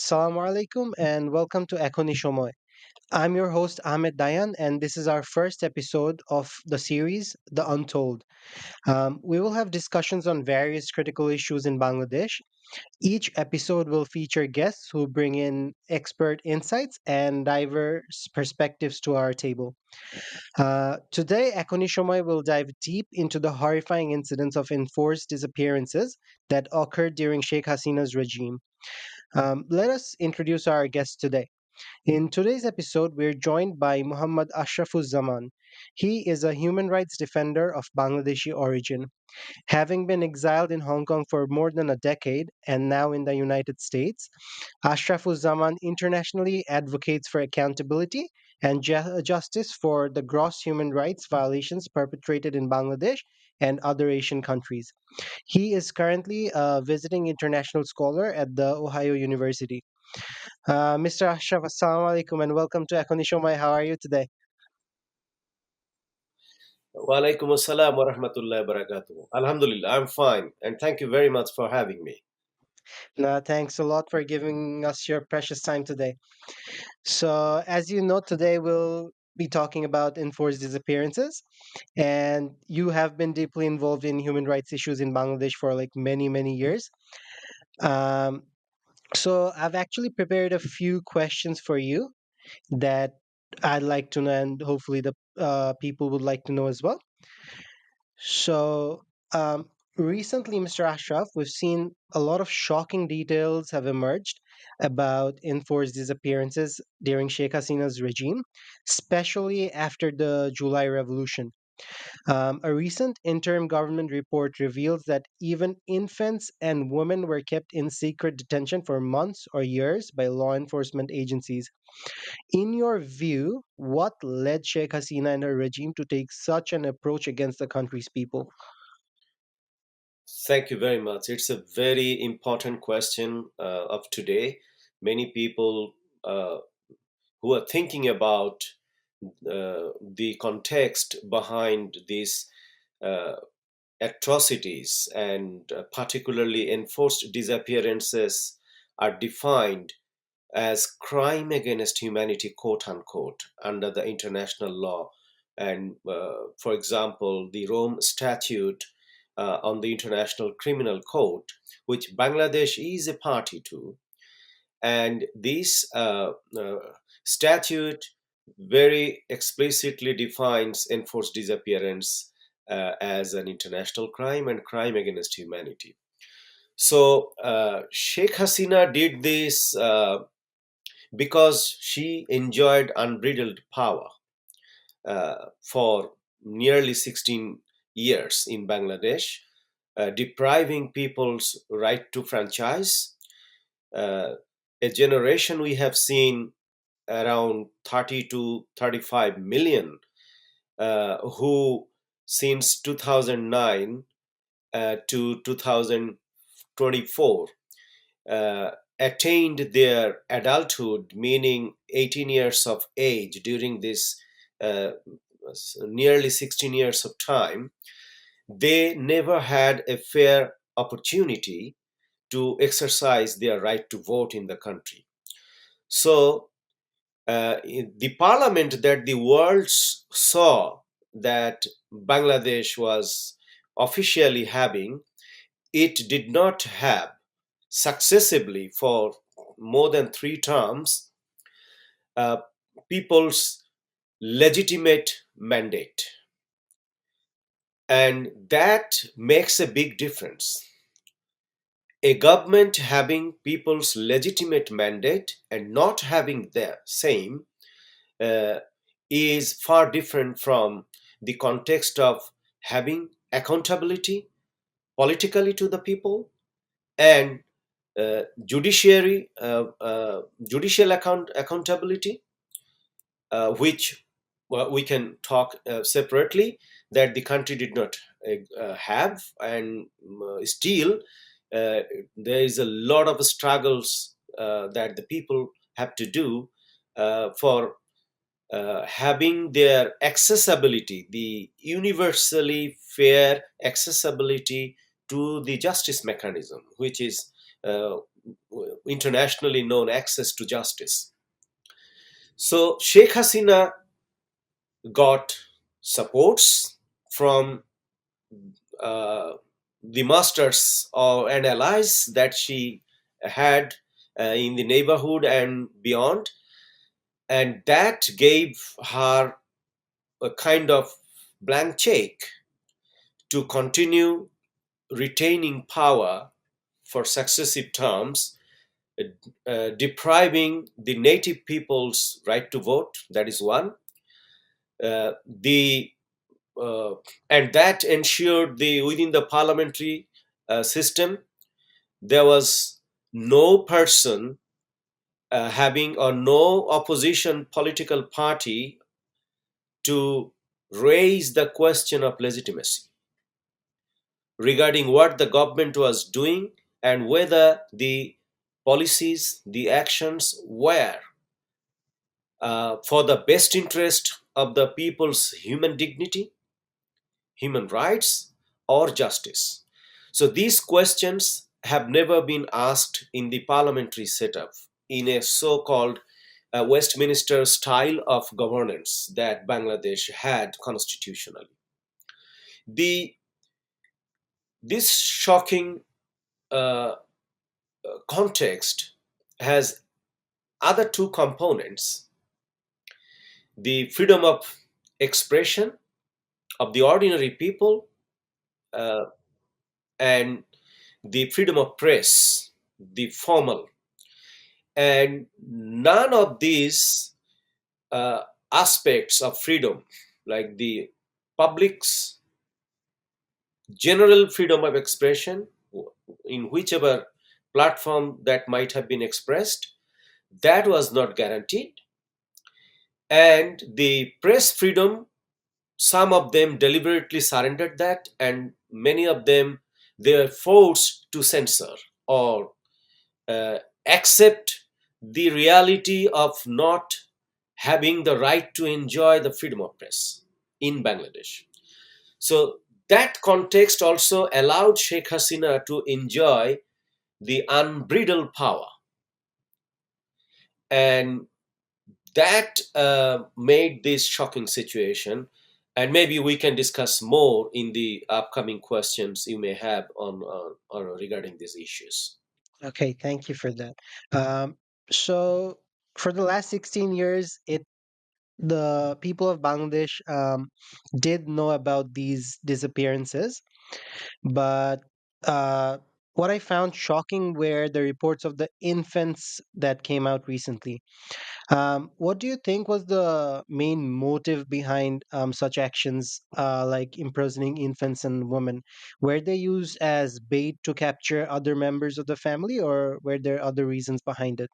Assalamu alaikum and welcome to Echo Nishomoy. I'm your host Ahmed Dayan, and this is our first episode of the series The Untold. We will have discussions on various critical issues in Bangladesh. Each episode will feature guests who bring in expert insights and diverse perspectives to our table. Today, Echo Nishomoy will dive deep into the horrifying incidents of enforced disappearances that occurred during Sheikh Hasina's regime. Let us introduce our guest today. In today's episode, we're joined by Mohammad Ashrafuzzaman. He is a human rights defender of Bangladeshi origin. Having been exiled in Hong Kong for more than a decade and now in the United States, Ashrafuzzaman internationally advocates for accountability and justice for the gross human rights violations perpetrated in Bangladesh and other Asian countries. He is currently a visiting international scholar at the Ohio University. Mr. Ashraf, assalamu alaikum and welcome to Akonishomai. How are you today? Walaikum assalam wa rahmatullahi wa barakatuh. Alhamdulillah, I'm fine, and thank you very much for having me. Thanks a lot for giving us your precious time today. So, as you know, today we'll be talking about enforced disappearances, and you have been deeply involved in human rights issues in Bangladesh for like many, many years. Um, so, I've actually prepared a few questions for you that I'd like to know, and hopefully the people would like to know as well. So, recently, Mr. Ashraf, we've seen a lot of shocking details have emerged about enforced disappearances during Sheikh Hasina's regime, especially after the July Revolution. A recent interim government report reveals that even infants and women were kept in secret detention for months or years by law enforcement agencies. In your view, what led Sheikh Hasina and her regime to take such an approach against the country's people? Thank you very much. It's a very important question of today. Many people who are thinking about the context behind these uh, atrocities and particularly enforced disappearances are defined as crime against humanity, quote unquote, under the international law. And for example, the Rome Statute on the International Criminal Court, which Bangladesh is a party to. And this statute very explicitly defines enforced disappearance as an international crime and crime against humanity. So Sheikh Hasina did this because she enjoyed unbridled power for nearly 16 years in Bangladesh, depriving people's right to franchise. Uh, a generation we have seen around 30 to 35 million who since 2009 to 2024 uh, attained their adulthood, meaning 18 years of age during this uh, nearly 16 years of time, they never had a fair opportunity to exercise their right to vote in the country. So, the parliament that the world saw that Bangladesh was officially having, it did not have successively for more than three terms uh, people's legitimate mandate. And that makes a big difference. A government having people's legitimate mandate and not having the same uh, is far different from the context of having accountability politically to the people and judicial accountability, which we can talk separately, that the country did not have, and still uh, there is a lot of struggles that the people have to do for having their accessibility, the universally fair accessibility to the justice mechanism, which is internationally known access to justice. So Sheikh Hasina got supports from uh, the masters and allies that she had in the neighborhood and beyond, and that gave her a kind of blank check to continue retaining power for successive terms, depriving the native people's right to vote. That is one. The And that ensured the within the parliamentary system there was no person having or no opposition political party to raise the question of legitimacy regarding what the government was doing and whether the policies, the actions were for the best interest of the people's human dignity, human rights, or justice. So these questions have never been asked in the parliamentary setup in a so called Westminster style of governance that Bangladesh had constitutionally. The, this shocking uh, context has other two components: the freedom of expression of the ordinary people, uh, and the freedom of press, the formal. And none of these uh, aspects of freedom, like the public's general freedom of expression in whichever platform that might have been expressed, that was not guaranteed. And the press freedom, some of them deliberately surrendered that, and many of them they were forced to censor or uh, accept the reality of not having the right to enjoy the freedom of press in Bangladesh. So that context also allowed Sheikh Hasina to enjoy the unbridled power, and that made this shocking situation. And maybe we can discuss more in the upcoming questions you may have on regarding these issues. Okay, thank you for that. Um, so for the last 16 years, the people of Bangladesh did know about these disappearances, but uh, what I found shocking were the reports of the infants that came out recently. What do you think was the main motive behind such actions, like imprisoning infants and women? Were they used as bait to capture other members of the family, or were there other reasons behind it?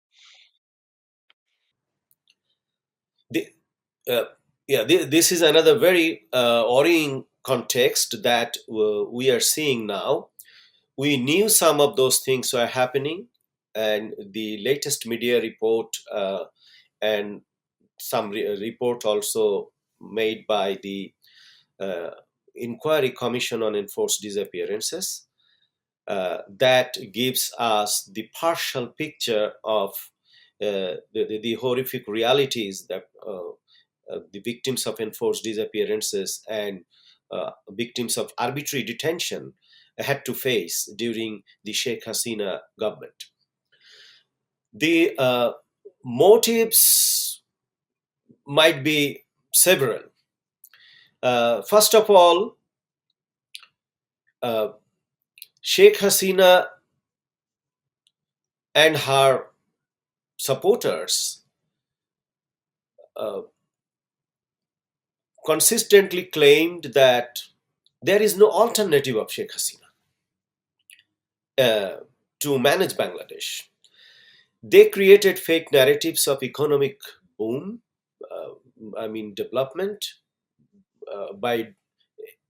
The, uh, yeah, this is another very worrying context that we are seeing now. We knew some of those things were happening, and the latest media report and some report also made by the uh, Inquiry Commission on Enforced Disappearances that gives us the partial picture of the horrific realities that the victims of enforced disappearances and victims of arbitrary detention had to face during the Sheikh Hasina government. The motives might be several. First of all, uh, Sheikh Hasina and her supporters uh, consistently claimed that there is no alternative of Sheikh Hasina uh, to manage Bangladesh. They created fake narratives of economic boom, uh, development, by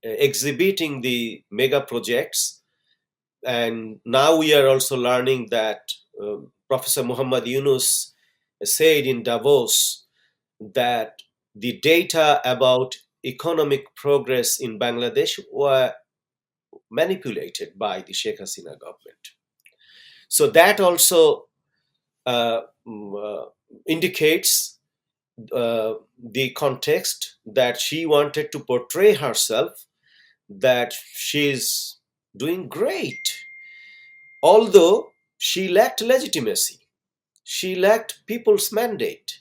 exhibiting the mega projects. And now we are also learning that Professor Muhammad Yunus said in Davos that the data about economic progress in Bangladesh were manipulated by the Sheikh Hasina government. So that also uh, indicates the context that she wanted to portray herself, that she's doing great, although she lacked legitimacy, she lacked people's mandate.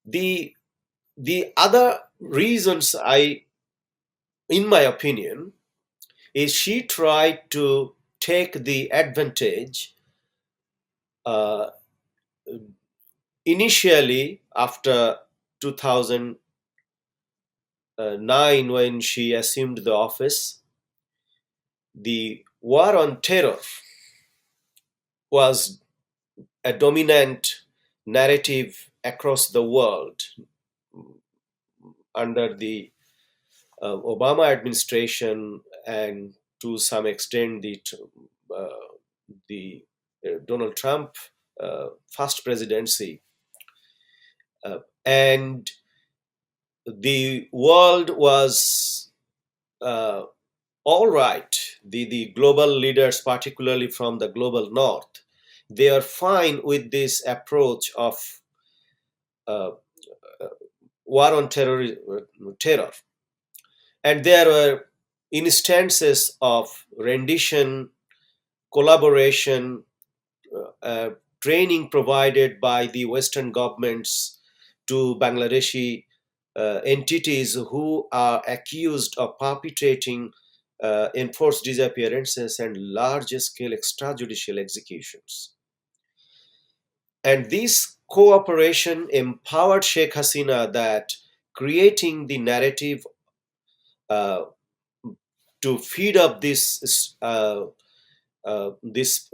The the other reasons, I in my opinion, is she tried to take the advantage, uh, initially after 2009, when she assumed the office. The war on terror was a dominant narrative across the world under the Obama administration, and to some extent uh, the Donald Trump first presidency. And the world was uh, all right. The global leaders, particularly from the global north, they are fine with this approach of uh, war on terror. And there were instances of rendition, collaboration, uh, training provided by the Western governments to Bangladeshi entities who are accused of perpetrating enforced disappearances and large scale extrajudicial executions. And this cooperation empowered Sheikh Hasina, that creating the narrative uh, to feed up this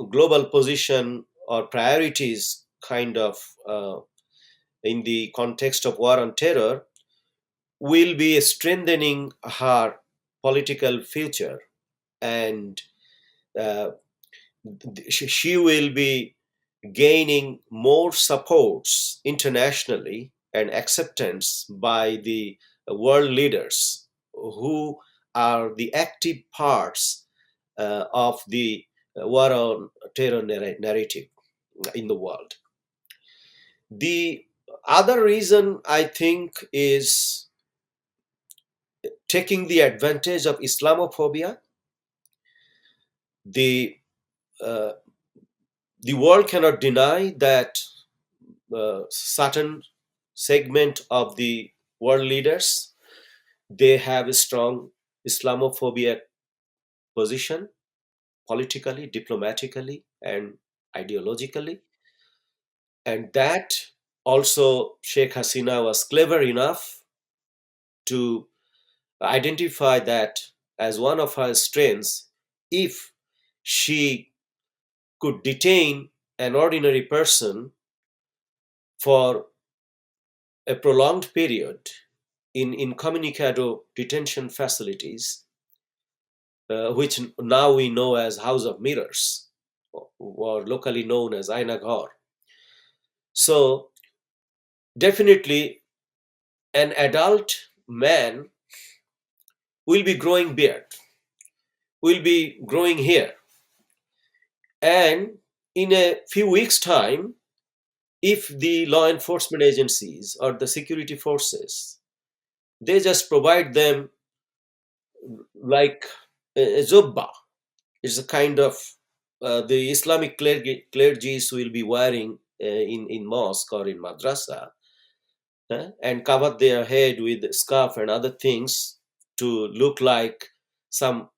global position or priorities, kind of in the context of war on terror, will be strengthening her political future. And uh, she will be gaining more supports internationally and acceptance by the world leaders who are the active parts of the war on terror narrative in the world. The other reason, I think, is taking the advantage of Islamophobia. The uh, the world cannot deny that certain segment of the world leaders, they have a strong Islamophobia position, politically, diplomatically, and ideologically. And that also, Sheikh Hasina was clever enough to identify that as one of her strengths. If she could detain an ordinary person for a prolonged period in incommunicado detention facilities, which now we know as House of Mirrors, or locally known as Ainaghar. So, definitely, an adult man will be growing beard, will be growing hair, and in a few weeks' time, if the law enforcement agencies or the security forces, they just provide them like a zubba. It's a kind of the Islamic clergies will be wearing in mosque or in madrasa, and cover their head with scarf and other things to look like some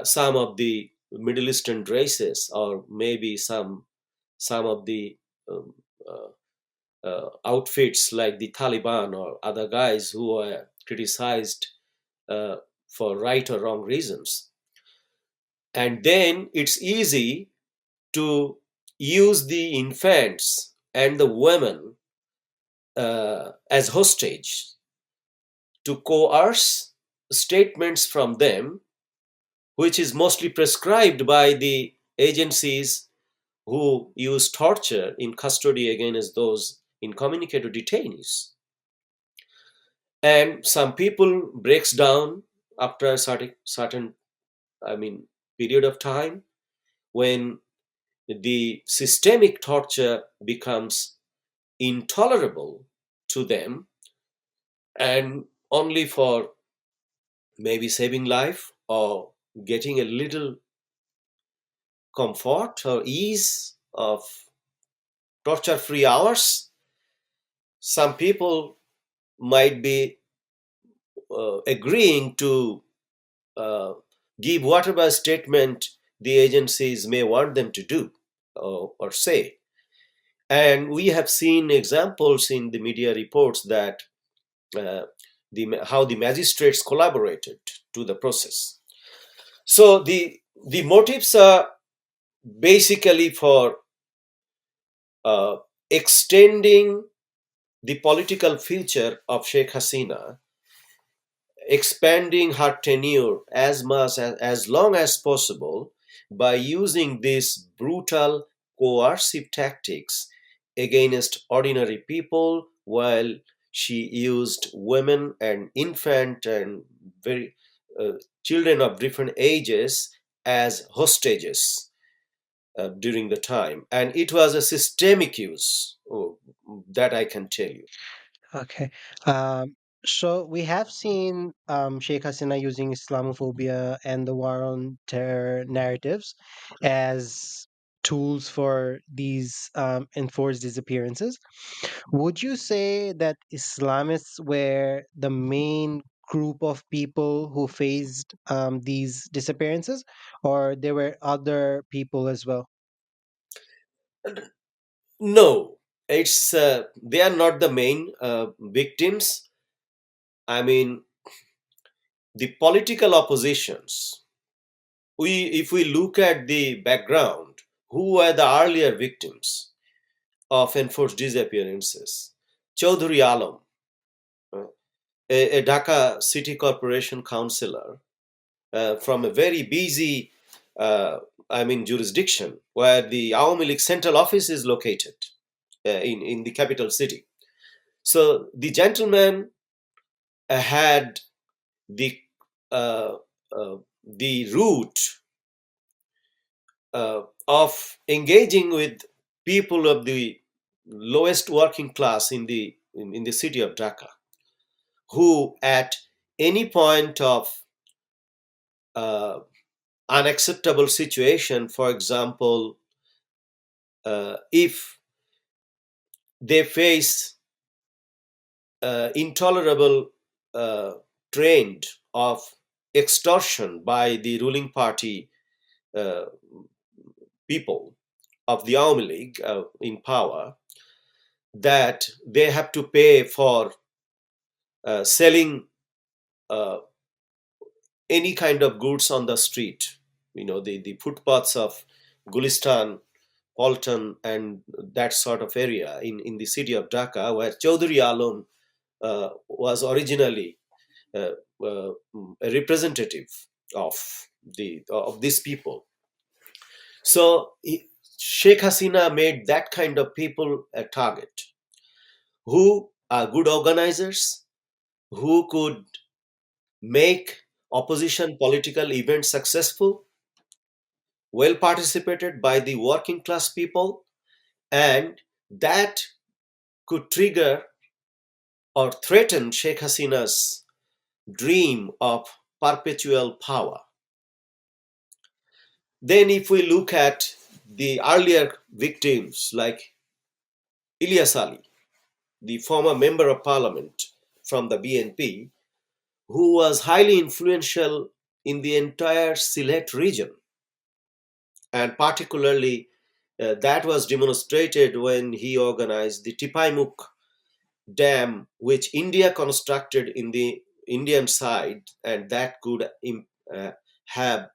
some of the Middle Eastern races, or maybe some of the um, outfits like the Taliban or other guys who are criticized uh, for right or wrong reasons. And then it's easy to use the infants and the women as hostage, to coerce statements from them, which is mostly prescribed by the agencies who use torture in custody against those incommunicado detainees. And some people breaks down after a certain, I mean, period of time, when the systemic torture becomes intolerable to them, and only for maybe saving life or getting a little comfort or ease of torture free hours, some people might be agreeing to uh, give whatever statement the agencies may want them to do or say. And we have seen examples in the media reports that uh, how the magistrates collaborated to the process. So the motives are basically for uh, extending the political future of Sheikh Hasina, expanding her tenure as long as possible by using these brutal coercive tactics against ordinary people, while she used women and infant and very uh, children of different ages as hostages during the time, and it was a systemic use, that I can tell you. Okay. Um, so we have seen Sheikh Hasina using Islamophobia and the war on terror narratives as tools for these enforced disappearances. Would you say that Islamists were the main group of people who faced these disappearances, or there were other people as well? No, it's they are not the main victims. I mean, the political oppositions. If we look at the background, who were the earlier victims of enforced disappearances? Chaudhry Alam, uh, a Dhaka City Corporation councillor from a very busy, uh, jurisdiction where the Awami League central office is located in the capital city. So the gentleman had the uh, the route of engaging with people of the lowest working class in the city of Dhaka, who at any point of uh, unacceptable situation, for example, if they face intolerable trend of extortion by the ruling party uh, people of the Army League in power, that they have to pay for selling uh, any kind of goods on the street. The footpaths of Gulistan, Polton, and that sort of area in the city of Dhaka, where Chaudhry Alam was originally uh, a representative of these people. So Sheikh Hasina made that kind of people a target, who are good organizers, who could make opposition political events successful, well participated by the working class people, and that could trigger or threaten Sheikh Hasina's dream of perpetual power. Then, if we look at the earlier victims like Ilyas Ali, the former member of parliament from the BNP, who was highly influential in the entire Sylhet region, and particularly that was demonstrated when he organized the Tipaimuk Dam, which India constructed in the Indian side, and that could uh, have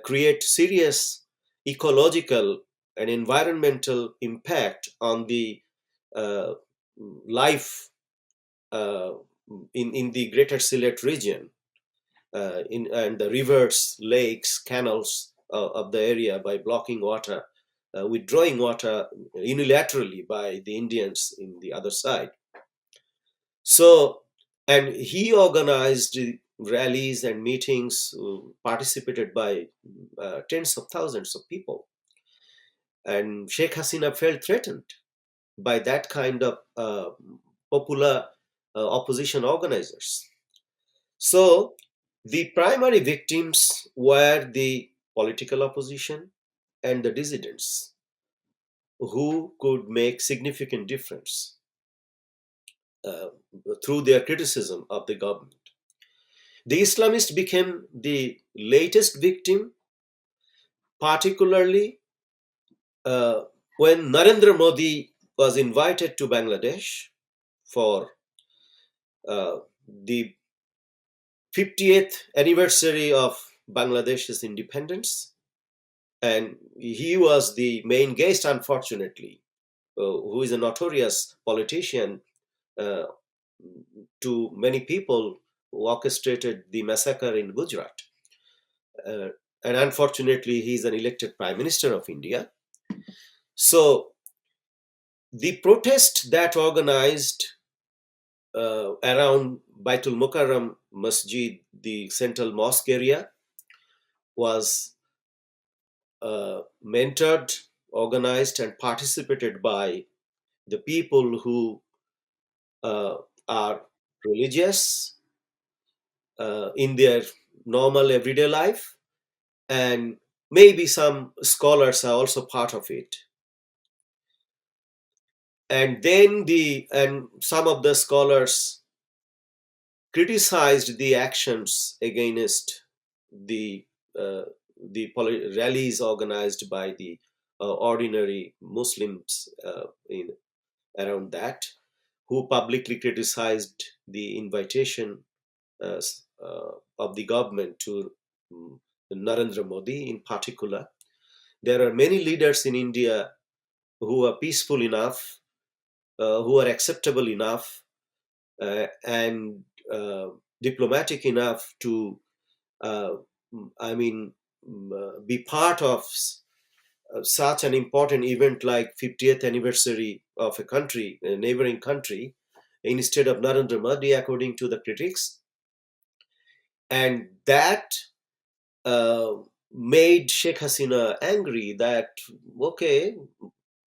create serious ecological and environmental impact on the uh, life uh, in the greater Sylhet region, and the rivers, lakes, canals of the area, by blocking water, withdrawing water unilaterally by the Indians in the other side. So, and he organized rallies and meetings participated by tens of thousands of people. And Sheikh Hasina felt threatened by that kind of popular opposition organizers. So the primary victims were the political opposition and the dissidents who could make significant difference uh, through their criticism of the government. The Islamists became the latest victim, particularly uh, when Narendra Modi was invited to Bangladesh for uh, the 50th anniversary of Bangladesh's independence. And he was the main guest, unfortunately, who is a notorious politician uh, to many people who orchestrated the massacre in Gujarat. Uh, and unfortunately, he is an elected prime minister of India. So the protest that organized around Baitul Mukarram Masjid, the central mosque area, was mentored, organized, and participated by the people who uh, are religious in their normal everyday life, and maybe some scholars are also part of it. And then some of the scholars criticized the actions against the rallies organized by the ordinary Muslims in around that, who publicly criticized the invitation uh, of the government to Narendra Modi in particular. There are many leaders in India who are peaceful enough, who are acceptable enough, and diplomatic enough to, uh, I mean, be part of such an important event like 50th anniversary of a country, a neighboring country, instead of Narendra Modi, according to the critics. And that uh, made Sheikh Hasina angry that, okay,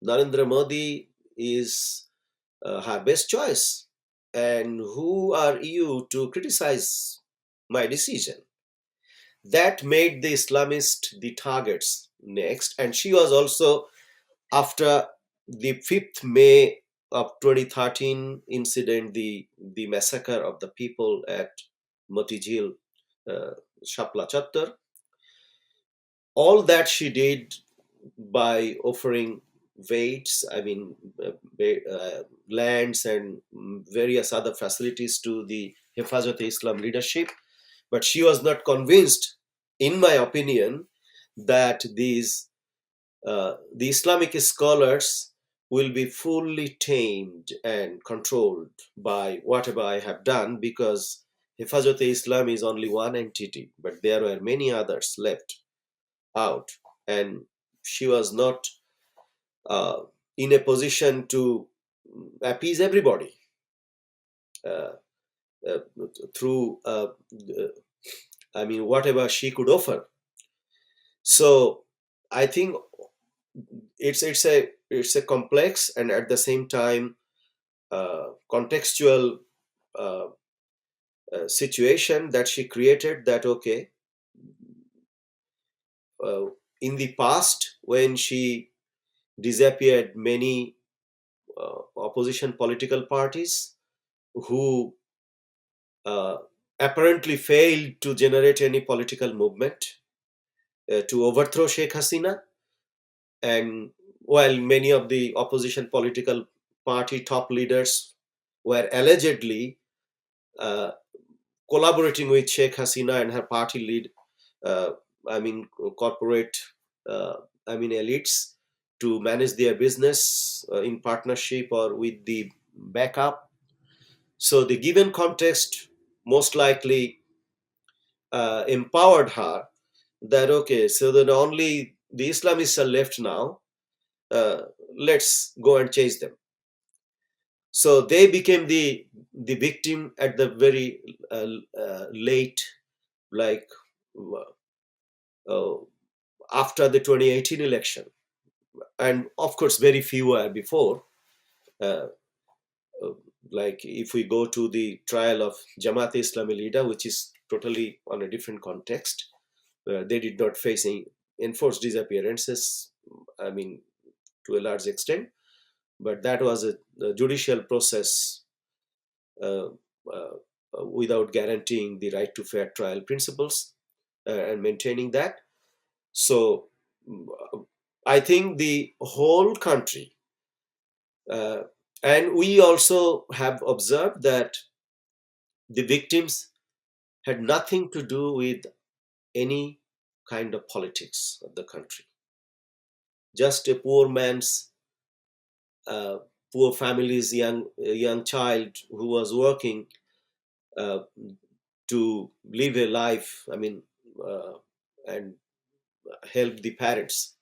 Narendra Modi is her best choice. And who are you to criticize my decision? That made the Islamist the targets next. And she was also, after the 5th May of 2013 incident, the massacre of the people at Motijil, uh, Shapla Chattar, all that she did by offering weights, lands and various other facilities to the Hifazat-e-Islam leadership. But she was not convinced, in my opinion, that the Islamic scholars will be fully tamed and controlled by whatever I have done, because Hifazat-e-Islam is only one entity, but there were many others left out. And she was not uh, in a position to appease everybody uh, uh, through, whatever she could offer. So I think it's a complex and at the same time contextual uh, situation that she created. That okay, uh, in the past when she disappeared many opposition political parties who uh, apparently failed to generate any political movement to overthrow Sheikh Hasina. And while many of the opposition political party top leaders were allegedly uh, collaborating with Sheikh Hasina and her party lead, uh, I mean, corporate, uh, elites to manage their business in partnership or with the backup. So the given context most likely empowered her that okay, so that only the Islamists are left now. Uh, let's go and chase them. So they became the victim at the very late, like uh, after the 2018 election. and of course very few were before. Uh, uh, like if we go to the trial of Jamaat Islami leader, which is totally on a different context, they did not face any enforced disappearances. I mean, to a large extent, but that was a judicial process uh, uh, without guaranteeing the right to fair trial principles and maintaining that. So I think the whole country, uh, and we also have observed that the victims had nothing to do with any kind of politics of the country. Just a poor man's, uh, poor family's young child who was working uh, to live a life. I mean, and help the parents.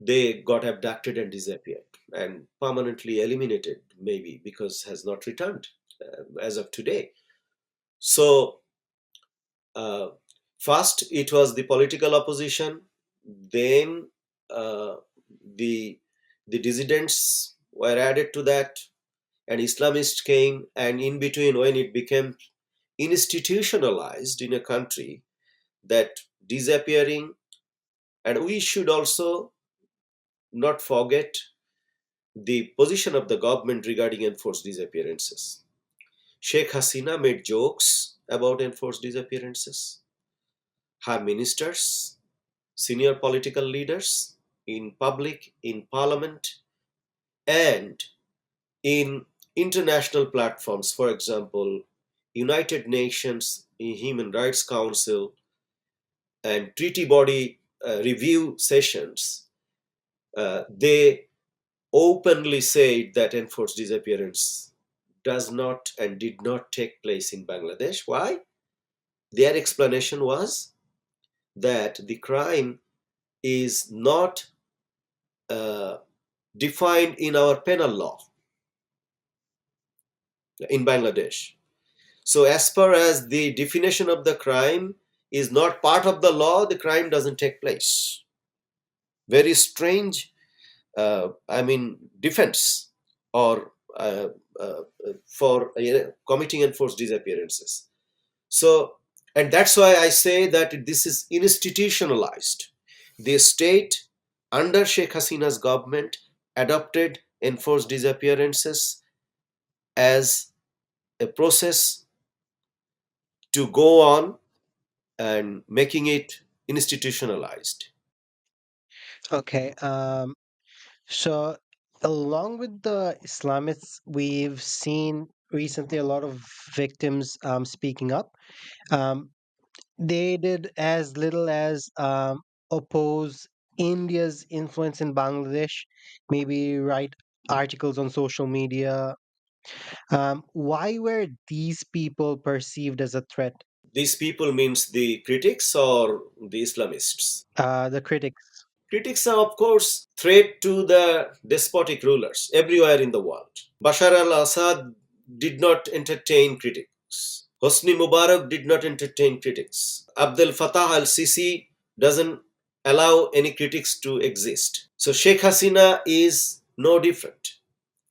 They got abducted and disappeared and permanently eliminated, maybe because has not returned as of today. So uh, first it was the political opposition, then uh, the the dissidents were added to that, and Islamists came, and in between, when it became institutionalized in a country, that disappearing, and we should also not forget the position of the government regarding enforced disappearances. Sheikh Hasina made jokes about enforced disappearances. Her ministers, senior political leaders in public, in parliament, and in international platforms, for example, United Nations Human Rights Council and treaty body review sessions, they openly said that enforced disappearance does not and did not take place in Bangladesh. Why? Their explanation was that the crime is not uh, defined in our penal law in Bangladesh. So, as far as the definition of the crime is not part of the law, the crime doesn't take place. Very strange, I mean, defense or for committing enforced disappearances. So, and that's why I say that this is institutionalized. The state under Sheikh Hasina's government adopted enforced disappearances as a process to go on and making it institutionalized. Okay. So along with the Islamists, we've seen recently a lot of victims speaking up. Um, they did as little as oppose India's influence in Bangladesh, maybe write articles on social media. Why were these people perceived as a threat? These people means the critics or the Islamists. The critics. Critics are, of course, threat to the despotic rulers everywhere in the world. Bashar al-Assad did not entertain critics. Hosni Mubarak did not entertain critics. Abdel Fattah al-Sisi doesn't allow any critics to exist. So Sheikh Hasina is no different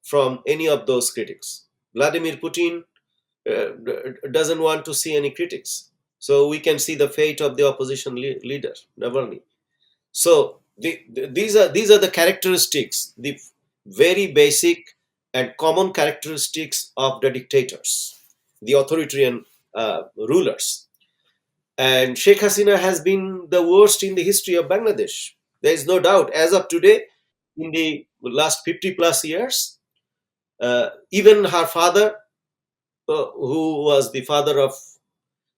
from any of those critics. Vladimir Putin doesn't want to see any critics. So we can see the fate of the opposition leader, Navalny. So these are the characteristics, the very basic and common characteristics of the dictators, the authoritarian rulers. And Sheikh Hasina has been the worst in the history of Bangladesh. There is no doubt. As of today, in the last 50 plus years, even her father, who was the father of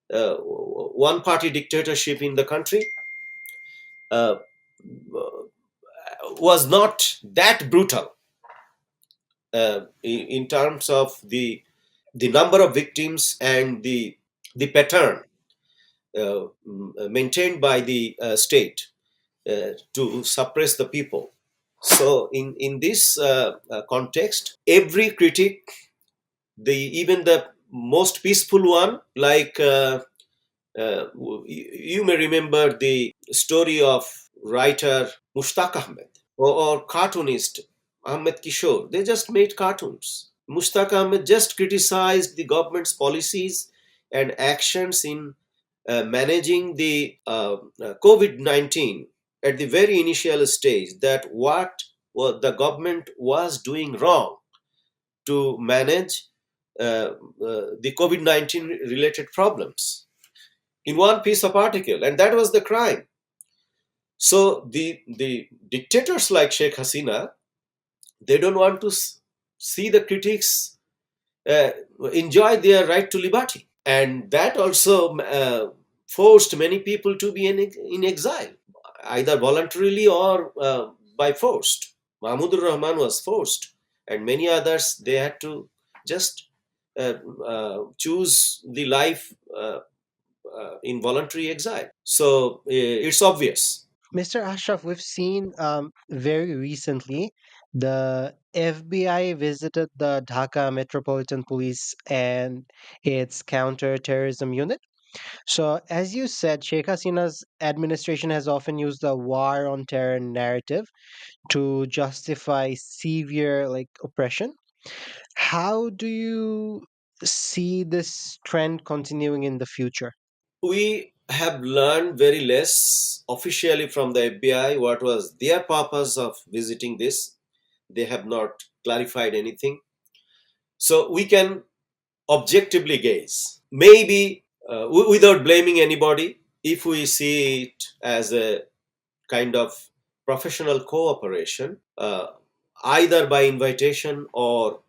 one party dictatorship in the country, uh, was not that brutal in terms of the number of victims and the pattern maintained by the state to suppress the people. So in this context, every critic, the even the most peaceful one, like you may remember the story of writer Mushtaq Ahmed. or cartoonist Ahmed Kishore. They just made cartoons. Mushtaq Ahmed just criticized the government's policies and actions in managing the COVID 19 at the very initial stage, that what the government was doing wrong to manage the COVID 19 related problems in one piece of article, and that was the crime. So the dictators like Sheikh Hasina, they don't want to see the critics uh, enjoy their right to liberty, and that also forced many people to be in exile, either voluntarily or by forced. Mahmudur Rahman was forced, and many others, they had to just uh, choose the life in voluntary exile. So it's obvious. Mr. Ashraf, we've seen very recently the FBI visited the Dhaka Metropolitan Police and its counterterrorism unit. So, as you said, Sheikh Hasina's administration has often used the war on terror narrative to justify severe oppression. How do you see this trend continuing in the future? We have learned very less officially from the FBI what was their purpose of visiting this. They have not clarified anything. So we can objectively gaze. Maybe without blaming anybody, if we see it as a kind of professional cooperation, either by invitation or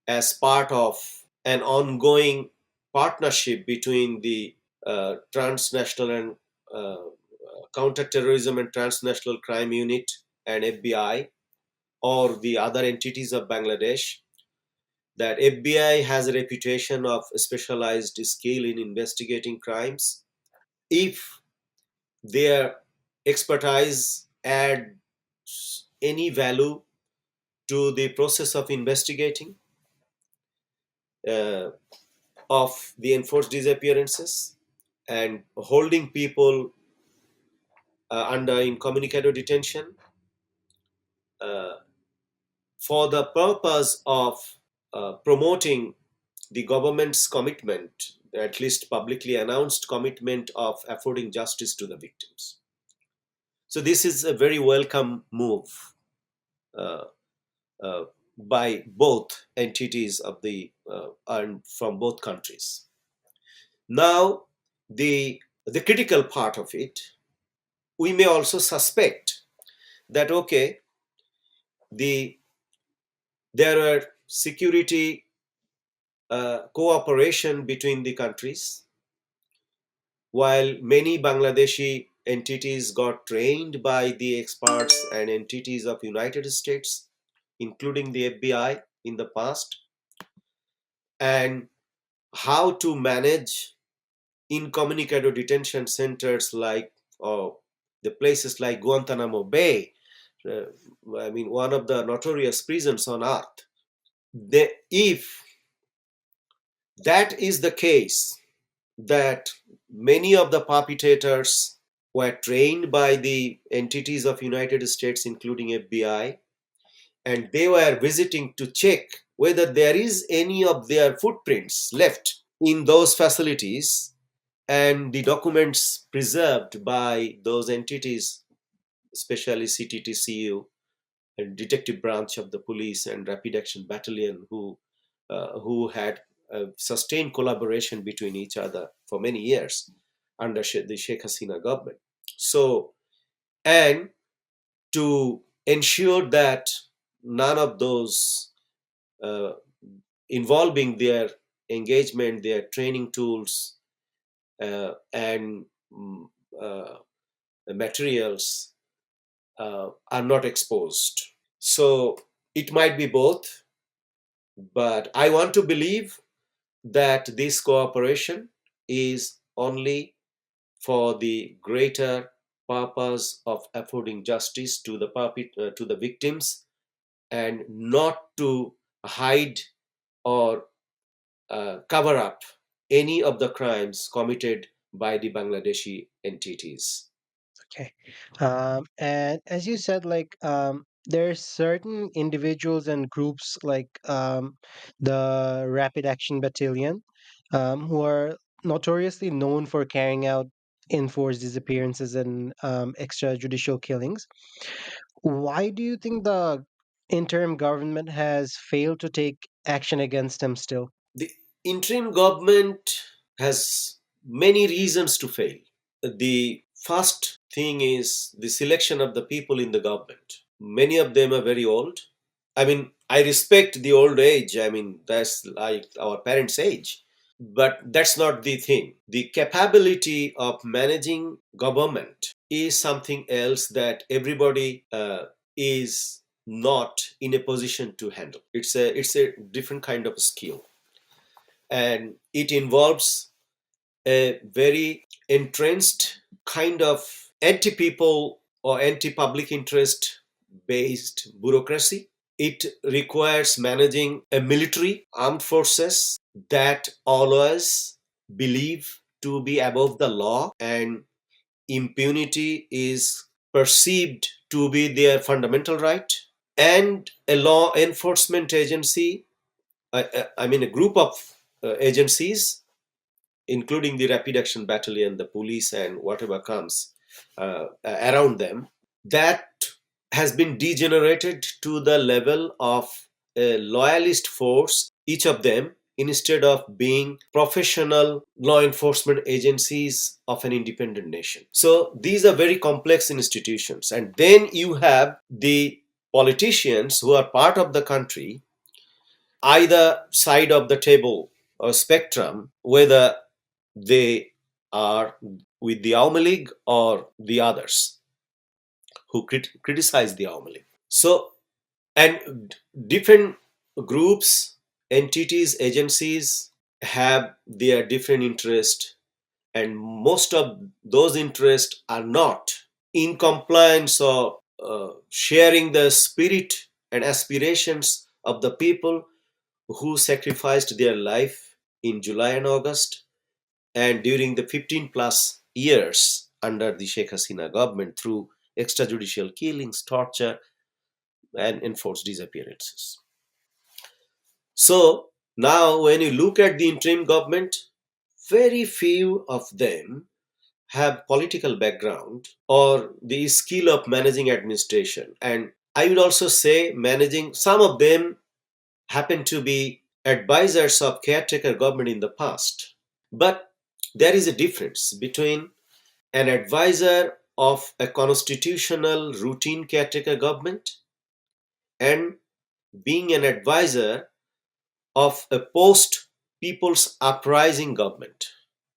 as part of an ongoing partnership between the transnational and counterterrorism and transnational crime unit and FBI or the other entities of Bangladesh, that FBI has a reputation of specialized skill in investigating crimes. If their expertise adds any value to the process of investigating uh, of the enforced disappearances and holding people under incommunicado detention uh, for the purpose of promoting the government's commitment, at least publicly announced commitment of affording justice to the victims. So this is a very welcome move uh, uh, by both entities of the and from both countries. Now, the critical part of it, we may also suspect that okay, the there are security cooperation between the countries, while many Bangladeshi entities got trained by the experts and entities of United States, including the FBI in the past, and how to manage incommunicado detention centers like the places like Guantanamo Bay, uh, I mean, one of the notorious prisons on earth. If that is the case, that many of the perpetrators were trained by the entities of United States, including FBI, and they were visiting to check whether there is any of their footprints left in those facilities, and the documents preserved by those entities, especially CTTCU and detective branch of the police and rapid action battalion, who had sustained collaboration between each other for many years under the Sheikh Hasina government. So, and to ensure that none of those uh, involving their engagement, their training tools, and uh, materials are not exposed. So it might be both, but I want to believe that this cooperation is only for the greater purpose of affording justice to to the victims, and not to hide or cover up any of the crimes committed by the Bangladeshi entities. Okay. And as you said, There's certain individuals and groups like the Rapid Action Battalion, who are notoriously known for carrying out enforced disappearances and extrajudicial killings. Why do you think the interim government has failed to take action against them still? The interim government has many reasons to fail. The first thing is the selection of the people in the government. Many of them are very old. I mean, I respect the old age. I mean, that's like our parents' age. But that's not the thing. The capability of managing government is something else that everybody is not in a position to handle. It's a different kind of skill, and it involves a very entrenched kind of anti people or anti public interest based bureaucracy. It requires managing a military armed forces that always believe to be above the law, and impunity is perceived to be their fundamental right, and a law enforcement agency, I mean a group of agencies, including the Rapid Action Battalion, the police, and whatever comes around them, that has been degenerated to the level of a loyalist force, each of them, instead of being professional law enforcement agencies of an independent nation. So these are very complex institutions. And then you have the politicians who are part of the country, either side of the table or spectrum, whether they are with the Awami League or the others who criticize the Awami League. So, and different groups, entities, agencies have their different interests, and most of those interests are not in compliance or sharing the spirit and aspirations of the people who sacrificed their life in July and August and during the 15 plus years under the Sheikh Hasina government through extrajudicial killings, torture, and enforced disappearances. So now, when you look at the interim government, very few of them have political background or the skill of managing administration. And I would also say managing, some of them happen to be advisors of caretaker government in the past. But there is a difference between an advisor of a constitutional routine caretaker government and being an advisor of a post people's uprising government,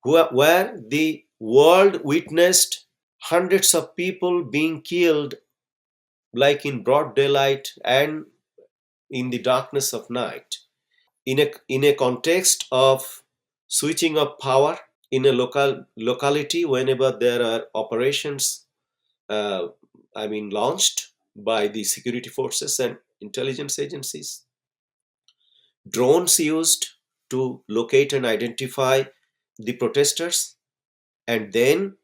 where the world witnessed hundreds of people being killed like in broad daylight and in the darkness of night, in a context of switching of power in a locality whenever there are operations uh, launched by the security forces and intelligence agencies, drones used to locate and identify the protesters, and then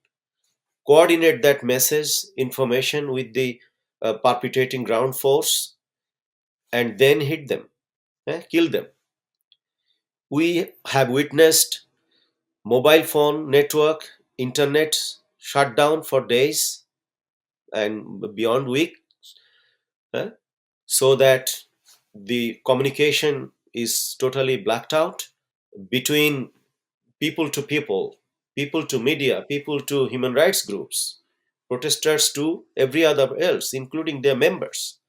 coordinate that message information with the perpetrating ground force, and then hit them, kill them. We have witnessed mobile phone network, internet shut down for days and beyond week, eh, so that the communication is totally blacked out between people to media, people to human rights groups, protesters to every other else, including their members,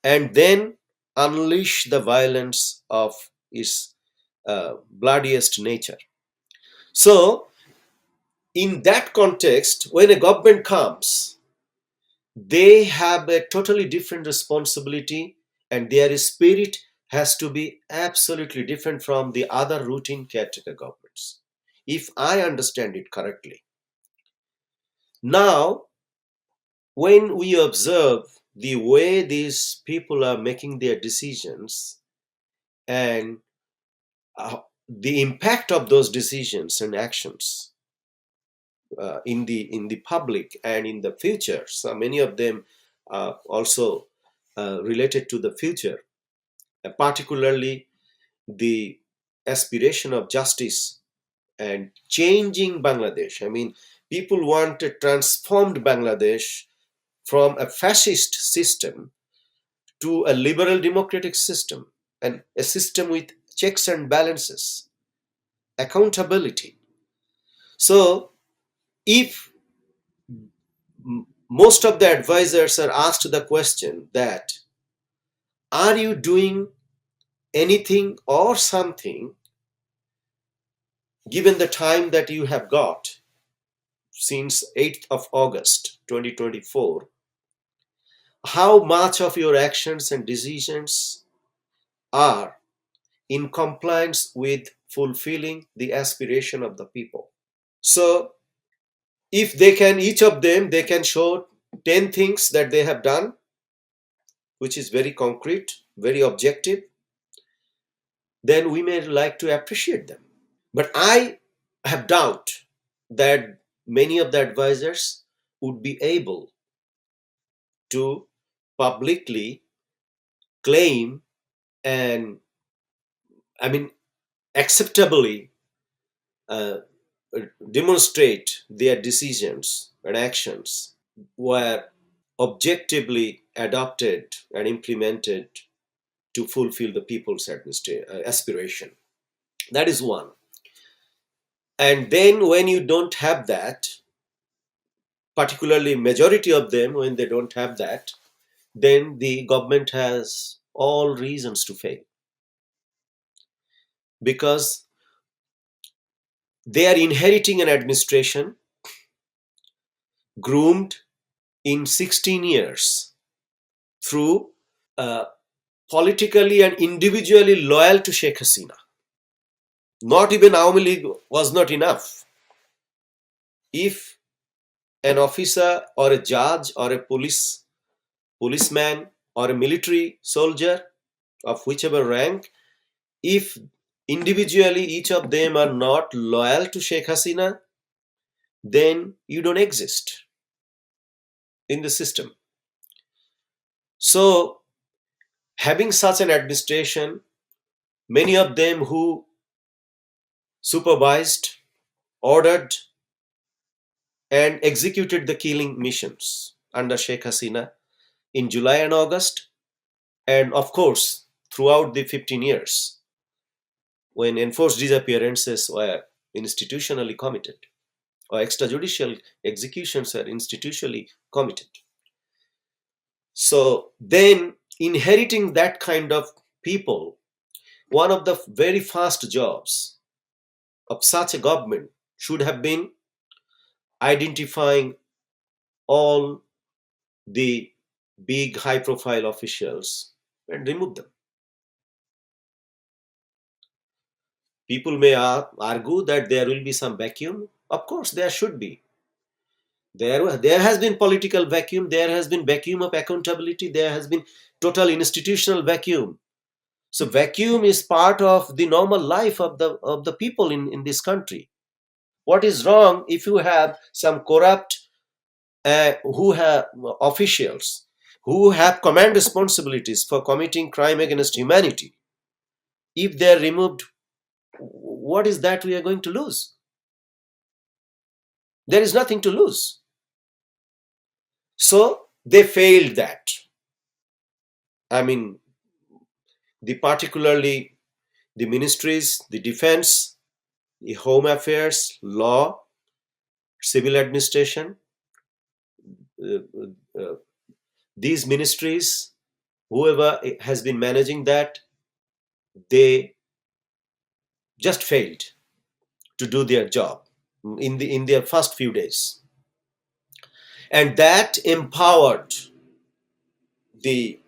and then unleash the violence of its bloodiest nature. So, in that context, when a government comes, they have a totally different responsibility, and their spirit has to be absolutely different from the other routine caretaker governments, if I understand it correctly. Now, when we observe the way these people are making their decisions and the impact of those decisions and actions in the public and in the future, so many of them also related to the future, particularly the aspiration of justice and changing Bangladesh. I mean, people want a transformed Bangladesh from a fascist system to a liberal democratic system, and a system with checks and balances, accountability. So, if most of the advisors are asked the question that, are you doing anything or something given the time that you have got since 8th of August 2024, how much of your actions and decisions are in compliance with fulfilling the aspiration of the people? So if they can, each of them, they can show 10 things that they have done, which is very concrete, very objective, then we may like to appreciate them. But I have doubt that many of the advisors would be able to publicly claim and, I mean, acceptably uh, demonstrate their decisions and actions were objectively adopted and implemented to fulfill the people's aspiration. That is one. And then when you don't have that, particularly majority of them, when they don't have that, then the government has all reasons to fail, because they are inheriting an administration groomed in 16 years through politically and individually loyal to Sheikh Hasina. Not even Awami League was not enough. If an officer or a judge or a policeman or a military soldier of whichever rank, if individually each of them are not loyal to Sheikh Hasina, then you don't exist in the system. So, having such an administration, many of them who supervised, ordered, and executed the killing missions under Sheikh Hasina in July and August, and of course, throughout the 15 years when enforced disappearances were institutionally committed or extrajudicial executions were institutionally committed. So then, inheriting that kind of people, one of the very first jobs of such a government should have been identifying all the big high profile officials and remove them. People may argue that there will be some vacuum. Of course, there should be. There has been political vacuum, there has been vacuum of accountability, there has been total institutional vacuum. So vacuum is part of the normal life of the people in this country. What is wrong if you have some corrupt who have officials who have command responsibilities for committing crime against humanity? If they are removed, what is that we are going to lose? There is nothing to lose. So they failed that. I mean, particularly the ministries, the defense, the home affairs, law, civil administration, uh, uh, these ministries, whoever has been managing that, they just failed to do their job in their first few days, and that empowered the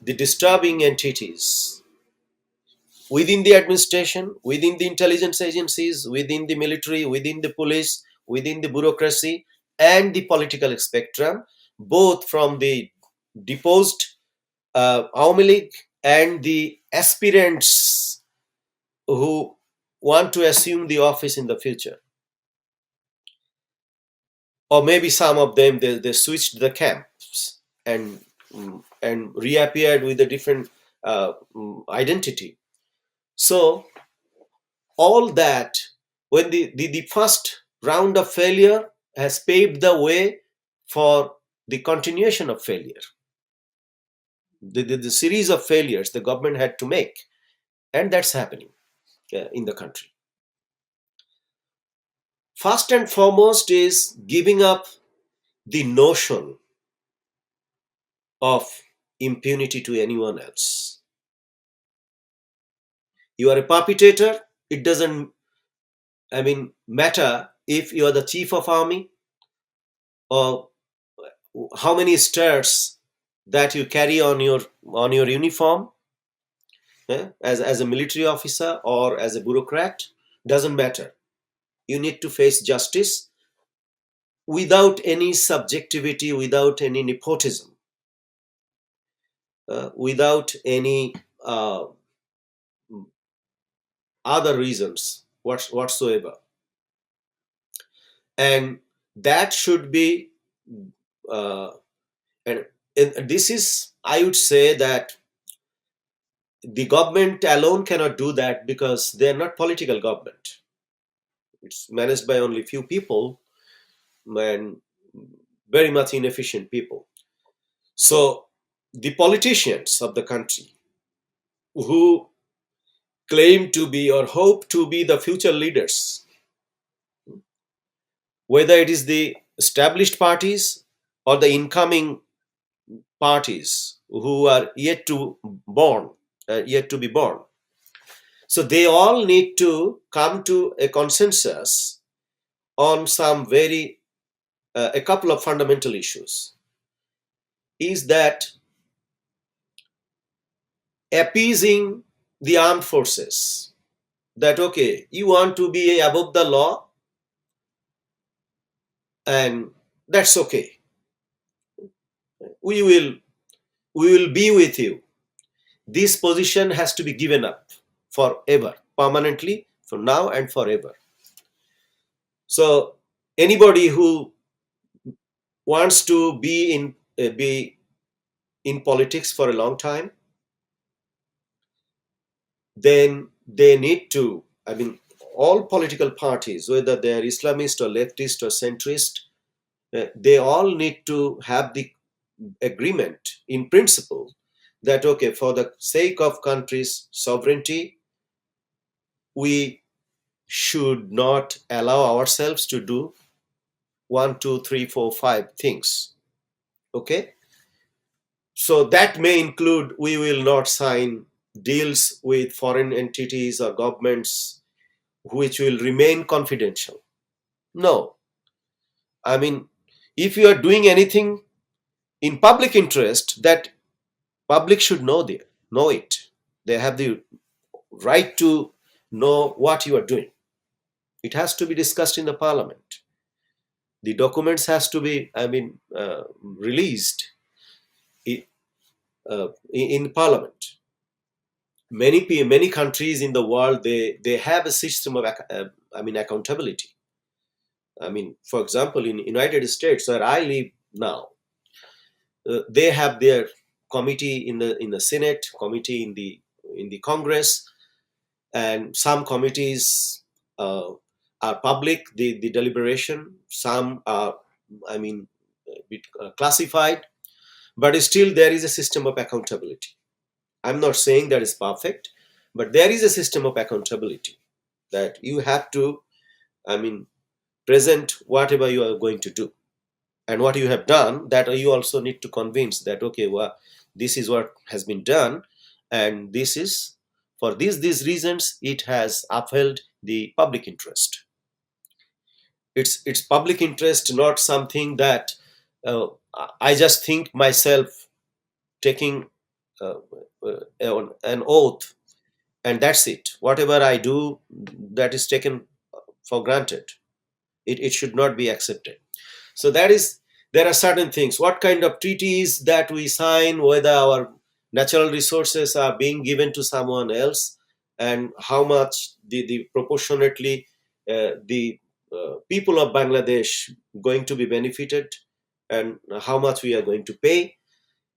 disturbing entities within the administration, within the intelligence agencies, within the military, within the police, within the bureaucracy, and the political spectrum, both from the deposed Awami League and the aspirants who want to assume the office in the future. Or maybe some of them, they switched the camps and and reappeared with a different identity. So all that, when the first round of failure has paved the way for the continuation of failure, the series of failures the government had to make, and that's happening in the country. First and foremost is giving up the notion of impunity to anyone else. You are a perpetrator, it doesn't, matter if you are the chief of army or how many stars that you carry on your uniform, as a military officer or as a bureaucrat, doesn't matter. You need to face justice without any subjectivity, without any nepotism, without any other reasons whatsoever. And that should be, uh, and this is, I would say that the government alone cannot do that because they're not political government. It's managed by only few people and very much inefficient people. So the politicians of the country who claim to be or hope to be the future leaders, whether it is the established parties or the incoming parties who are yet to be born. So they all need to come to a consensus on some very a couple of fundamental issues. Is that appeasing the armed forces? That okay, you want to be above the law, and that's okay. We will we will be with you. This position has to be given up forever, permanently, for now and forever. So anybody who wants to be in politics for a long time, then they need to, all political parties, whether they are Islamist or leftist or centrist, they all need to have the agreement in principle that okay, for the sake of country's sovereignty, we should not allow ourselves to do one, two, three, four, five things. Okay, so that may include we will not sign deals with foreign entities or governments which will remain confidential. No, I mean, if you are doing anything in public interest, that public should know it. They have the right to know what you are doing. It has to be discussed in the parliament. The documents has to be, released in parliament. Many countries in the world, they have a system of accountability. For example, in United States, where I live now, they have their committee in the Senate, committee in the Congress, and some committees are public, the deliberation. Some are, a bit classified, but still there is a system of accountability. I'm not saying that is perfect, but there is a system of accountability that you have to, I mean, present whatever you are going to do and what you have done, that you also need to convince that okay, well, this is what has been done, and this is for these reasons it has upheld the public interest. It's public interest, not something that uh, I just think myself taking an oath, and that's it. Whatever I do, that is taken for granted. It should not be accepted. So that is, there are certain things. What kind of treaties that we sign, whether our natural resources are being given to someone else, and how much the proportionately the people of Bangladesh going to be benefited, and how much we are going to pay.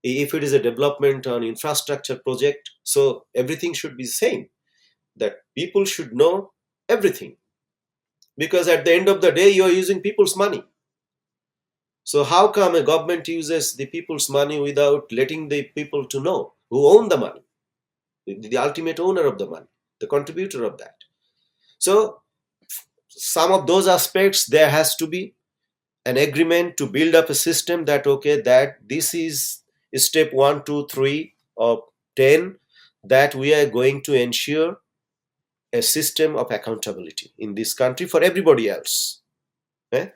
If it is a development on infrastructure project, so everything should be same, that people should know everything, because at the end of the day you are using people's money. So how come a government uses the people's money without letting the people to know who own the money, the ultimate owner of the money, the contributor of that? So some of those aspects, there has to be an agreement to build up a system that, okay, that this is step 1, 2, 3 or 10, that we are going to ensure a system of accountability in this country for everybody else. eh?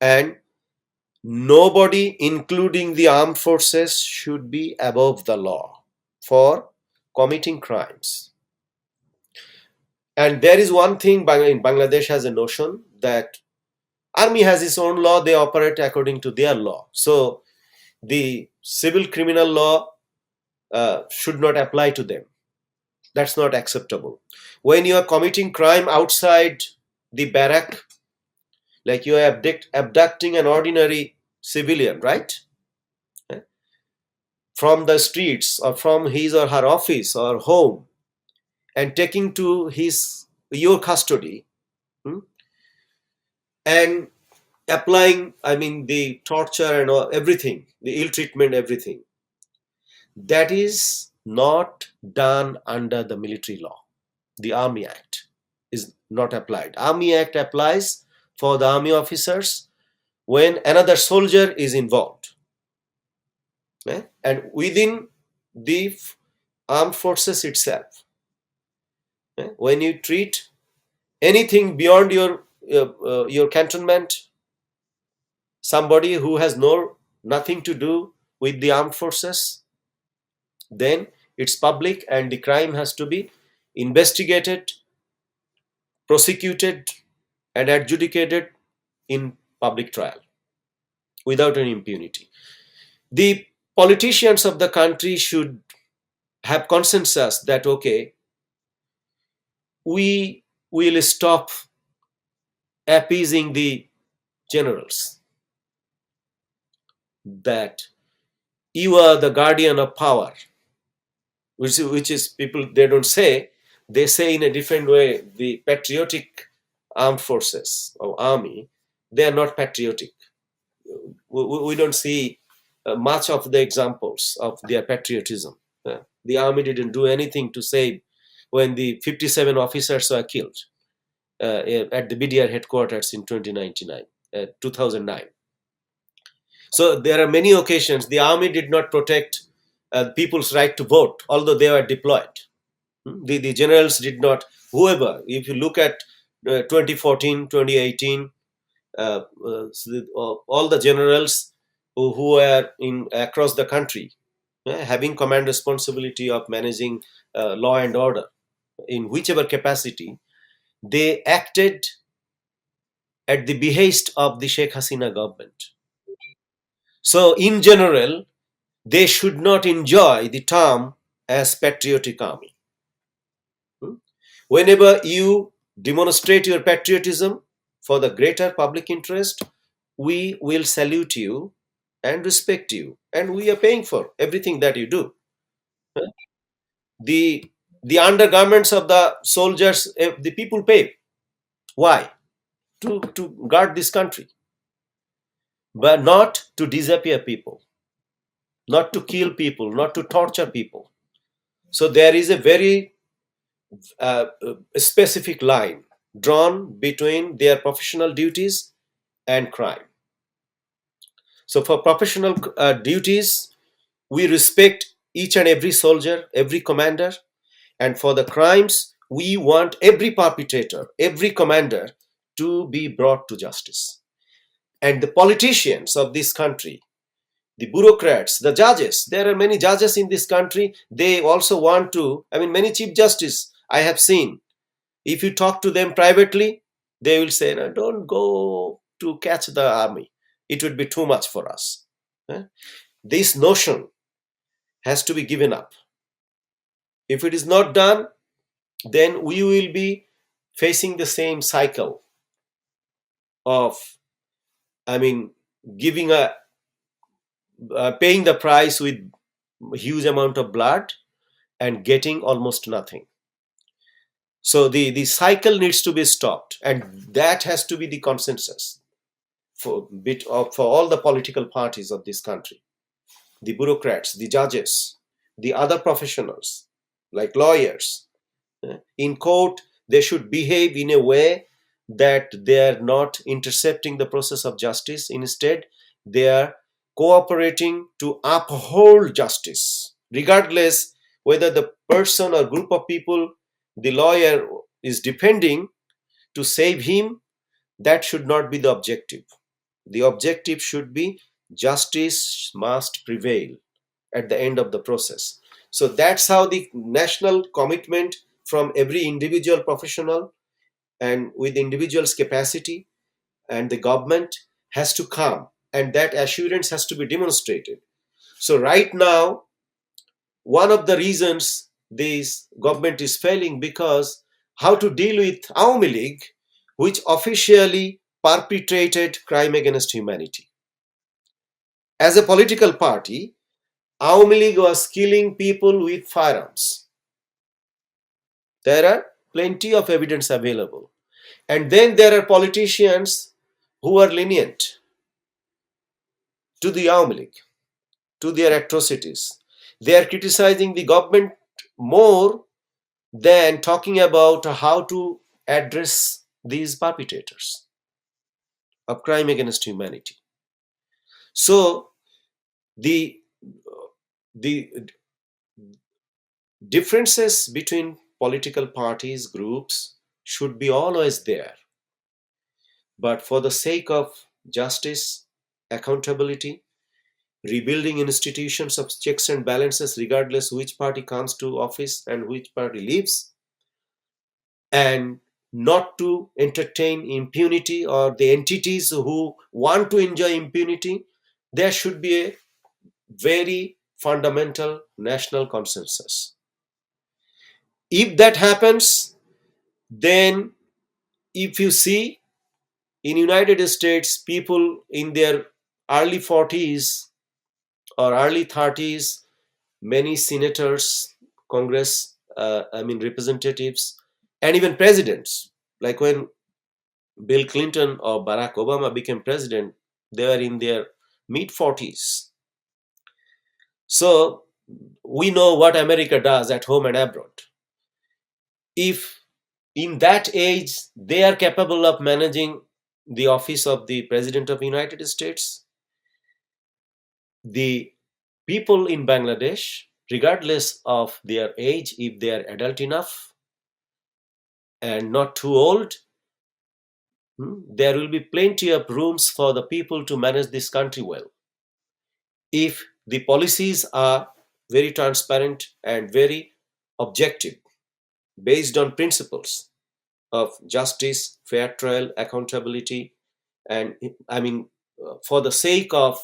And nobody, including the armed forces, should be above the law for committing crimes. And there is one thing, in Bangladesh has a notion that army has its own law, they operate according to their law. So the civil criminal law should not apply to them. That's not acceptable. When you are committing crime outside the barrack, like you are abducting an ordinary civilian, right? Eh, from the streets or from his or her office or home, and taking to your custody, hmm, and applying, I mean, the torture and everything, the ill treatment, everything, that is not done under the military law. The Army Act is not applied. Army Act applies for the army officers when another soldier is involved. And within the armed forces itself, when you treat anything beyond your cantonment, somebody who has nothing to do with the armed forces, then it's public and the crime has to be investigated, prosecuted, and adjudicated in public trial without any impunity. The politicians of the country should have consensus that, okay, we will stop appeasing the generals, that you are the guardian of power, which is, people, they don't say, they say in a different way, the patriotic armed forces or army, they are not patriotic. We don't see much of the examples of their patriotism. The army didn't do anything to save when the 57 officers were killed at the BDR headquarters in 2009. So there are many occasions the army did not protect people's right to vote, although they were deployed. The generals did not, whoever, if you look at 2014, 2018, all the generals who were in across the country, having command responsibility of managing law and order in whichever capacity, they acted at the behest of the Sheikh Hasina government. So in general, they should not enjoy the term as patriotic army. Whenever you demonstrate your patriotism for the greater public interest, we will salute you and respect you, and we are paying for everything that you do. The undergarments of the soldiers, the people pay. Why? To guard this country, but not to disappear people, not to kill people, not to torture people. So there is a very specific line drawn between their professional duties and crime. So for professional duties, we respect each and every soldier, every commander, and for the crimes, we want every perpetrator, every commander to be brought to justice. And the politicians of this country, the bureaucrats, the judges, there are many judges in this country, they also want to, I mean, many chief justice I have seen, if you talk to them privately, they will say, no, don't go to catch the army, it would be too much for us. This notion has to be given up. If it is not done, then we will be facing the same cycle of, I mean, giving a paying the price with huge amount of blood and getting almost nothing. So the cycle needs to be stopped, and that has to be the consensus for all the political parties of this country, the bureaucrats, the judges, the other professionals like lawyers. In court, they should behave in a way that they are not intercepting the process of justice. Instead, they are cooperating to uphold justice, regardless whether the person or group of people the lawyer is defending to save him. That should not be the objective. The objective should be justice must prevail at the end of the process. So that's how the national commitment from every individual professional and with individual's capacity and the government has to come, and that assurance has to be demonstrated. So right now, one of the reasons this government is failing because how to deal with Awami League, which officially perpetrated crime against humanity. As a political party, Awami League was killing people with firearms. There are plenty of evidence available. And then there are politicians who are lenient to the Awami League, to their atrocities. They are criticizing the government more than talking about how to address these perpetrators of crime against humanity. So the the differences between political parties, groups should be always there. But for the sake of justice, accountability, rebuilding institutions of checks and balances, regardless which party comes to office and which party leaves, and not to entertain impunity or the entities who want to enjoy impunity, there should be a very fundamental national consensus. If that happens, then if you see in United States, people in their early 40s or early 30s, many senators, Congress, representatives, and even presidents, like when Bill Clinton or Barack Obama became president, they were in their mid 40s. So we know what America does at home and abroad. If in that age they are capable of managing the office of the President of the United States, the people in Bangladesh, regardless of their age, if they are adult enough and not too old, there will be plenty of rooms for the people to manage this country well. If the policies are very transparent and very objective, based on principles of justice, fair trial, accountability, and for the sake of,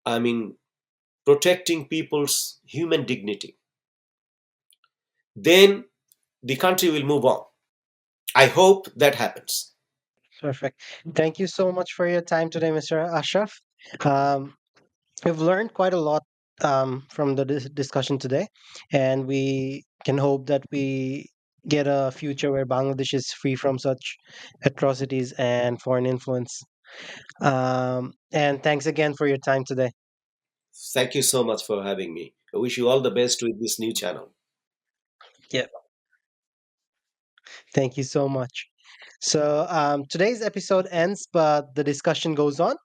I mean, protecting people's human dignity, then the country will move on. I hope that happens. Perfect. Thank you so much for your time today, Mr. Ashraf. Um, we've learned quite a lot from the discussion today, and we can hope that we get a future where Bangladesh is free from such atrocities and foreign influence. And thanks again for your time today. Thank you so much for having me. I wish you all the best with this new channel. Yeah. Thank you so much. So today's episode ends, but the discussion goes on.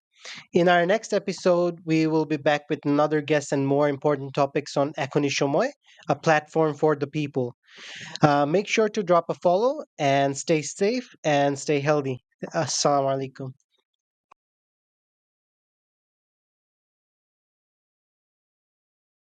In our next episode, we will be back with another guest and more important topics on Ekonishomoy, a platform for the people. Make sure to drop a follow and stay safe and stay healthy. Assalamu alaikum.